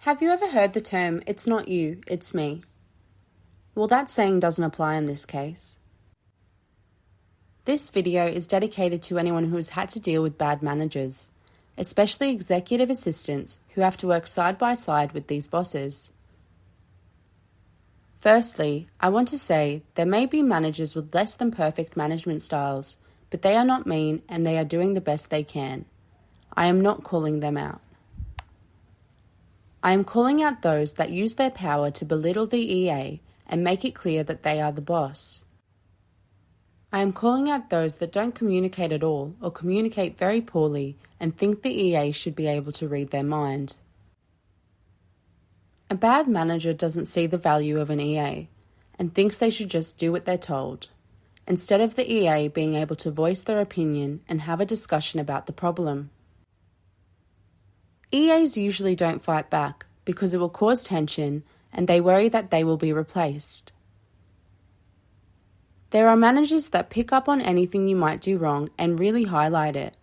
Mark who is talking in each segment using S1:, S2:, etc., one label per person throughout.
S1: Have you ever heard the term, "It's not you, it's me"? Well, that saying doesn't apply in this case. This video is dedicated to anyone who has had to deal with bad managers, especially executive assistants who have to work side by side with these bosses. Firstly, I want to say there may be managers with less than perfect management styles, but they are not mean and they are doing the best they can. I am not calling them out. I am calling out those that use their power to belittle the EA and make it clear that they are the boss. I am calling out those that don't communicate at all or communicate very poorly and think the EA should be able to read their mind. A bad manager doesn't see the value of an EA and thinks they should just do what they're told, instead of the EA being able to voice their opinion and have a discussion about the problem. EAs usually don't fight back because it will cause tension and they worry that they will be replaced. There are managers that pick up on anything you might do wrong and really highlight it.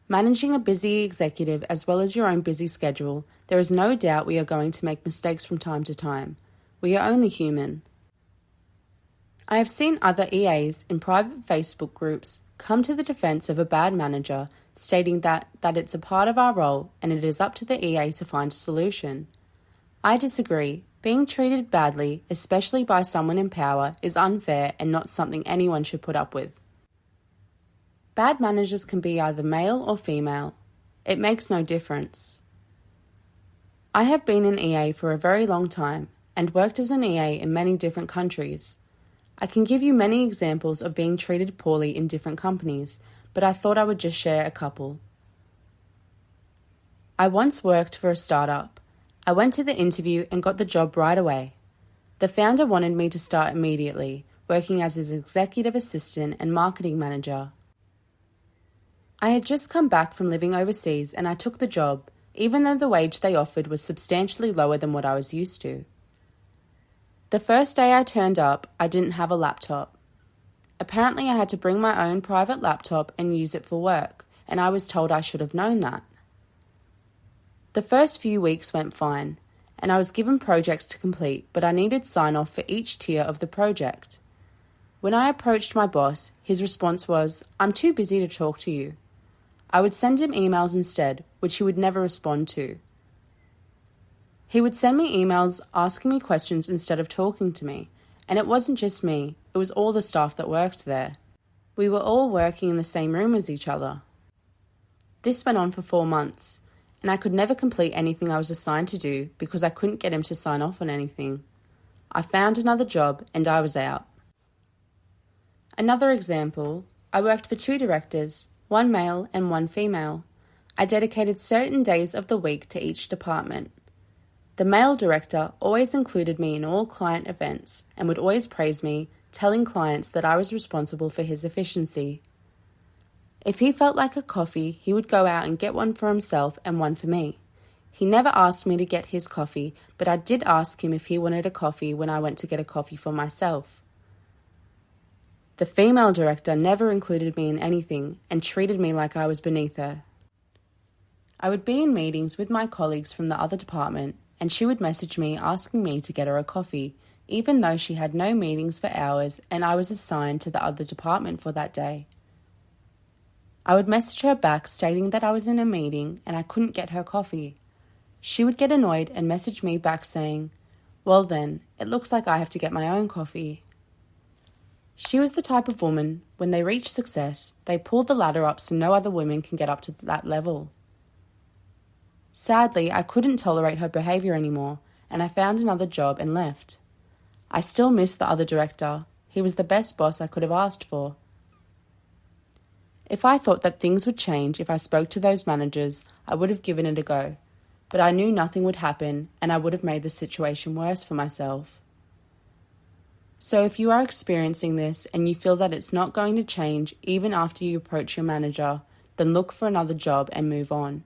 S1: Managing a busy executive as well as your own busy schedule, there is no doubt we are going to make mistakes from time to time. We are only human. I have seen other EAs in private Facebook groups come to the defense of a bad manager, stating that it's a part of our role and it is up to the EA to find a solution. I disagree. Being treated badly, especially by someone in power, is unfair and not something anyone should put up with. Bad managers can be either male or female. It makes no difference. I have been an EA for a very long time and worked as an EA in many different countries. I can give you many examples of being treated poorly in different companies, but I thought I would just share a couple. I once worked for a startup. I went to the interview and got the job right away. The founder wanted me to start immediately, working as his executive assistant and marketing manager. I had just come back from living overseas and I took the job, even though the wage they offered was substantially lower than what I was used to. The first day I turned up, I didn't have a laptop. Apparently I had to bring my own private laptop and use it for work, and I was told I should have known that. The first few weeks went fine, and I was given projects to complete, but I needed sign-off for each tier of the project. When I approached my boss, his response was, "I'm too busy to talk to you." I would send him emails instead, which he would never respond to. He would send me emails asking me questions instead of talking to me, and it wasn't just me, it was all the staff that worked there. We were all working in the same room as each other. This went on for 4 months, and I could never complete anything I was assigned to do because I couldn't get him to sign off on anything. I found another job and I was out. Another example, I worked for 2 directors, 1 male and 1 female. I dedicated certain days of the week to each department. The male director always included me in all client events and would always praise me, telling clients that I was responsible for his efficiency. If he felt like a coffee, he would go out and get one for himself and one for me. He never asked me to get his coffee, but I did ask him if he wanted a coffee when I went to get a coffee for myself. The female director never included me in anything and treated me like I was beneath her. I would be in meetings with my colleagues from the other department, and she would message me asking me to get her a coffee, even though she had no meetings for hours and I was assigned to the other department for that day. I would message her back stating that I was in a meeting and I couldn't get her coffee. She would get annoyed and message me back saying, "Well then, it looks like I have to get my own coffee." She was the type of woman, when they reach success, they pull the ladder up so no other women can get up to that level. Sadly, I couldn't tolerate her behaviour anymore, and I found another job and left. I still miss the other director. He was the best boss I could have asked for. If I thought that things would change if I spoke to those managers, I would have given it a go. But I knew nothing would happen, and I would have made the situation worse for myself. So if you are experiencing this and you feel that it's not going to change even after you approach your manager, then look for another job and move on.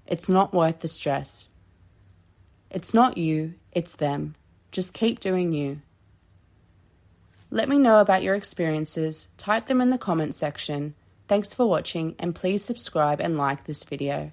S1: It's not worth the stress. It's not you, it's them. Just keep doing you. Let me know about your experiences. Type them in the comments section. Thanks for watching and please subscribe and like this video.